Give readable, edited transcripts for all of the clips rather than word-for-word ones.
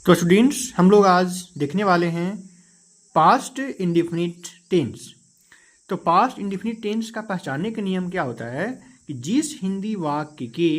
तो स्टूडेंट्स हम लोग आज देखने वाले हैं पास्ट इंडेफिनिट टेंस। तो पास्ट इंडेफिनिट टेंस का पहचानने का नियम क्या होता है कि जिस हिंदी वाक्य के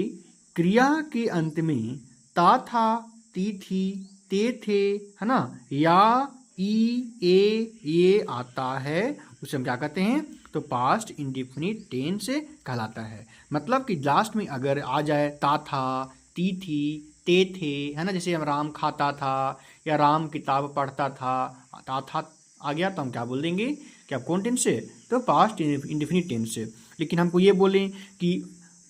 क्रिया के अंत में ता था, ती थी, ते थे, है ना, या, ई, ए, ये आता है उसे हम क्या कहते हैं तो पास्ट इंडेफिनिट टेंस कहलाता है। मतलब कि लास्ट में अगर आ जाए ता था, ती थी, ते थे, है ना, जैसे हम राम खाता था या राम किताब पढ़ता था, ता था आ गया तो हम क्या बोल देंगे कि अब कौन टेंस से तो पास्ट इंडेफिनिट टेंस से। लेकिन हमको ये बोलें कि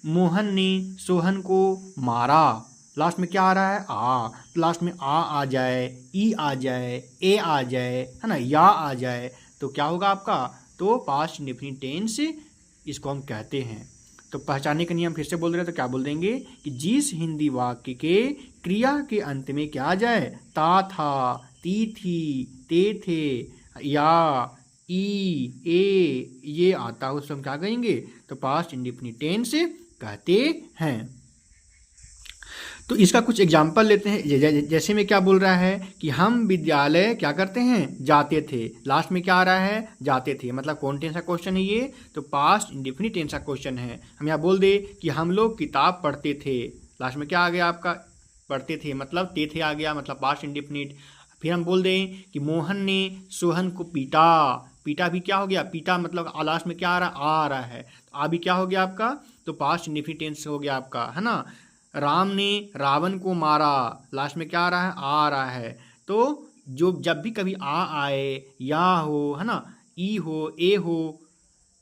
मोहन ने सोहन को मारा, लास्ट में क्या आ रहा है आ, तो लास्ट में आ जाए, ई आ जाए, ए आ जाए, है ना, या आ जाए तो क्या होगा आपका तो पास्ट इंडेफिनिट टेंस इसको हम कहते हैं। तो पहचानने का नियम फिर से बोल रहे हैं तो क्या बोल देंगे कि जिस हिंदी वाक्य के क्रिया के अंत में क्या आ जाए ता था, ती थी, ते थे, या, ई, ए, ये आता है उसको हम क्या कहेंगे तो पास्ट इंडेफिनिट टेंस कहते हैं। तो इसका कुछ एग्जाम्पल लेते हैं। जैसे में क्या बोल रहा है कि हम विद्यालय क्या करते हैं जाते थे, लास्ट में क्या आ रहा है जाते थे, मतलब कौन टेंस का क्वेश्चन है ये तो पास्ट इंडेफिनिट टेंस का क्वेश्चन है। हम यहाँ बोल दे कि हम लोग किताब पढ़ते थे, लास्ट में क्या आ गया आपका पढ़ते थे मतलब ते थे आ गया मतलब पास्ट इंडेफिनिट। फिर हम बोल दें कि मोहन ने सोहन को पीटा, पीटा भी क्या हो गया पीटा मतलब लास्ट में क्या आ रहा है तो आ भी क्या हो गया आपका तो पास्ट इंडेफिनिट टेंस हो गया आपका, है ना। राम ने रावण को मारा, लास्ट में क्या आ रहा है आ रहा है तो जो जब भी कभी आ आए, या हो, है ना, ई हो, ए हो,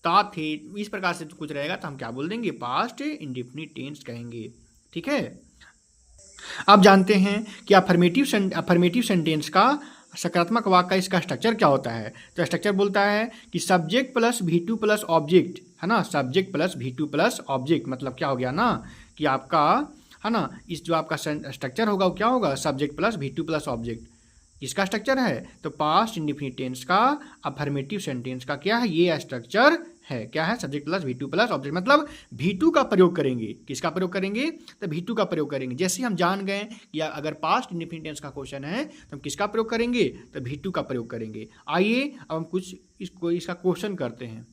ता थे, इस प्रकार से कुछ रहेगा तो हम क्या बोल देंगे पास्ट इंडेफिनिट टेंस कहेंगे। ठीक है। आप जानते हैं कि अफर्मेटिव सेंटेंस का सकारात्मक वाक्य का इसका स्ट्रक्चर क्या होता है तो स्ट्रक्चर बोलता है कि subject plus V2 plus object, है ना, subject plus V2 plus object मतलब क्या हो गया ना कि आपका, है ना, इस जो आपका स्ट्रक्चर होगा वो क्या होगा subject plus V2 plus object, इसका स्ट्रक्चर है। तो पास्ट इंडेफिनिट टेंस का अफर्मेटिव सेंटेंस का क्या है ये स्ट्रक्चर है, क्या है subject plus V2 plus object, मतलब V2 का प्रयोग करेंगे, किसका प्रयोग करेंगे तो V2 का प्रयोग करेंगे। जैसे हम जान गए कि अगर पास्ट इंडेफिनिट टेंस का क्वेश्चन है तो हम किसका प्रयोग करेंगे तो V2 का प्रयोग करेंगे। आइए अब हम कुछ इसका क्वेश्चन करते हैं।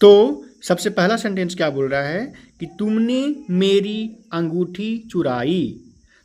तो सबसे पहला सेंटेंस क्या बोल रहा है कि तुमने मेरी अंगूठी चुराई,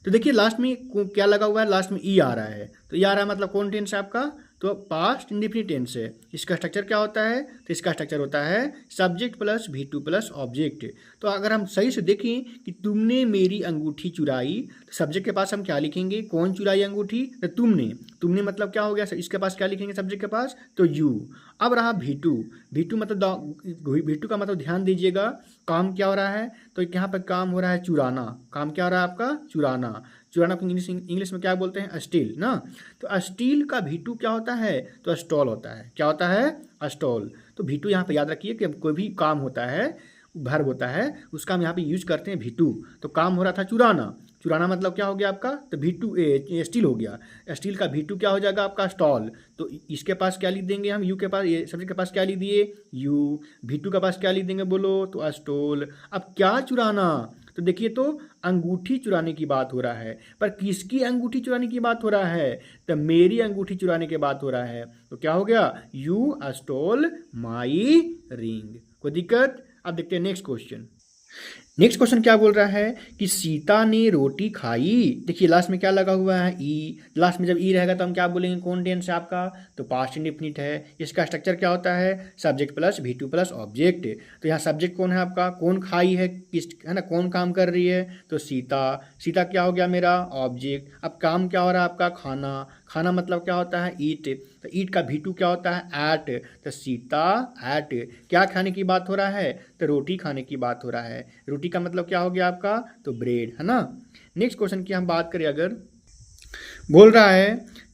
तो देखिए लास्ट में क्या लगा हुआ है लास्ट में ई आ रहा है तो ये आ रहा है मतलब कौन टेंस है आपका तो पास्ट इंडेफिनिट टेंस है। इसका स्ट्रक्चर क्या होता है तो इसका स्ट्रक्चर होता है subject plus V2 plus object. तो अगर हम सही से देखें कि तुमने मेरी अंगूठी चुराई तो सब्जेक्ट के पास हम क्या लिखेंगे कौन चुराई अंगूठी तो तुमने मतलब क्या हो गया इसके पास क्या लिखेंगे सब्जेक्ट के पास तो यू। अब रहा V2 मतलब V2 का मतलब ध्यान दीजिएगा काम क्या हो रहा है तो यहाँ पर काम हो रहा है चुराना, काम क्या हो रहा है आपका चुराना, चुराना को इंग्लिश में क्या बोलते हैं स्टील ना। तो स्टील का V2 क्या होता है तो स्टॉल होता है, क्या होता है स्टॉल। तो V2 यहाँ पे याद रखिए कि कोई भी काम होता है वर्ब होता है उसका हम यहाँ पे यूज करते हैं V2। तो काम हो रहा था चुराना, चुराना मतलब क्या हो गया आपका तो V2 स्टील हो गया, स्टील का V2 क्या हो जाएगा आपका स्टॉल। तो इसके पास क्या लिख देंगे हम यू के पास, ये सब्जेक्ट के पास क्या लिख दिए यू, V2 के पास क्या लिख देंगे बोलो तो स्टॉल। अब क्या चुराना तो देखिए तो अंगूठी चुराने की बात हो रहा है, पर किसकी अंगूठी चुराने की बात हो रहा है तो मेरी अंगूठी चुराने की बात हो रहा है। तो क्या हो गया यू स्टोल माई रिंग, कोई दिक्कत। अब देखते हैं नेक्स्ट क्वेश्चन। नेक्स्ट क्वेश्चन क्या बोल रहा है कि सीता ने रोटी खाई, देखिए लास्ट में क्या लगा हुआ है ई, लास्ट में जब ई रहेगा तो हम क्या बोलेंगे कौन टेंस है आपका तो पास्ट इंडेफिनिट है। इसका स्ट्रक्चर क्या होता है subject plus V2 plus object. तो यहाँ सब्जेक्ट कौन है आपका कौन खाई है किस, है ना, कौन काम कर रही है तो सीता, सीता क्या हो गया मेरा ऑब्जेक्ट। अब काम क्या हो रहा है आपका खाना, खाना मतलब क्या होता है ईट, तो ईट का V2 क्या होता है एट, तो सीता एट क्या खाने की बात हो रहा है तो रोटी खाने की बात हो रहा है, रोटी का मतलब क्या हो गया आपका तो ब्रेड, है ना। नेक्स्ट क्वेश्चन की हम बात करें अगर बोल रहा है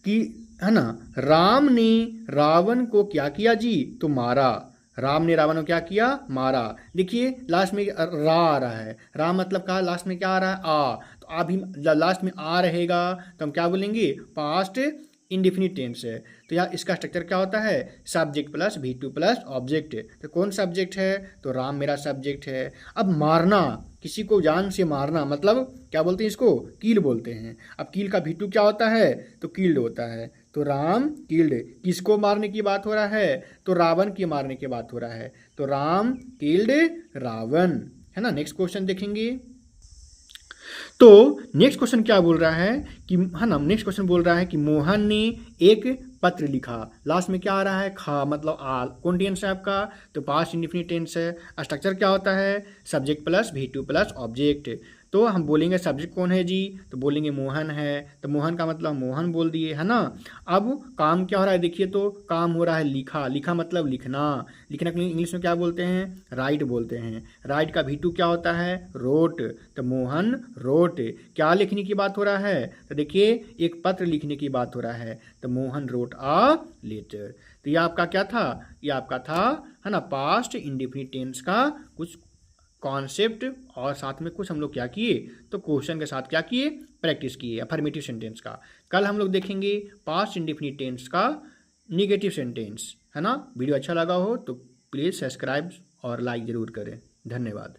कि, है ना, राम ने रावण को क्या किया जी तो मारा, राम ने रावण को क्या किया मारा। देखिए लास्ट में रा आ रहा है, राम मतलब कहा लास्ट में क्या आ रहा है आ, तो अभी लास्ट में आ रहेगा तो हम क्या बोलेंगे पास्ट इंडिफिनिट टेंस है। तो यहाँ इसका स्ट्रक्चर क्या होता है, subject plus V2 plus object. तो कौन सब्जेक्ट है, तो राम मेरा सब्जेक्ट है। अब मारना, किसी को जान से मारना, मतलब क्या बोलते हैं इसको, कील बोलते हैं। अब कील का V2 क्या होता है, तो कील्ड होता है। तो राम कील्ड, किसको मारने की बात हो रहा है, तो रावण की मारने की बात हो रहा है। तो राम कील्ड रावण, है ना। नेक्स्ट क्वेश्चन देखेंगे। तो नेक्स्ट क्वेश्चन क्या बोल रहा है कि, है ना, नेक्स्ट क्वेश्चन बोल रहा है कि मोहन ने एक पत्र लिखा। लास्ट में क्या आ रहा है, खा, मतलब आल। कौन टेंस है आपका, तो पास्ट इंडिफिनिट टेंस है। स्ट्रक्चर क्या होता है, subject plus V2 plus object. तो हम बोलेंगे सब्जेक्ट कौन है जी, तो बोलेंगे मोहन है। तो मोहन का मतलब मोहन बोल दिए, है ना। अब काम क्या हो रहा है, देखिए तो काम हो रहा है लिखा। लिखा मतलब लिखना। लिखना के लिए इंग्लिश में क्या बोलते हैं, राइट बोलते हैं। राइट का V2 क्या होता है, रोट। तो मोहन रोट, क्या लिखने की बात हो रहा है, तो देखिए एक पत्र लिखने की बात हो रहा है। तो मोहन रोट अ लेटर। तो ये आपका क्या था, ये आपका था, है ना, पास्ट इंडिफिनिट टेंस का कुछ कॉन्सेप्ट, और साथ में कुछ हम लोग क्या किए, तो क्वेश्चन के साथ क्या किए, प्रैक्टिस किए अफर्मेटिव सेंटेंस का। कल हम लोग देखेंगे पास्ट इंडिफिनिट टेंस का निगेटिव सेंटेंस, है ना। वीडियो अच्छा लगा हो तो प्लीज़ सब्सक्राइब और लाइक ज़रूर करें। धन्यवाद।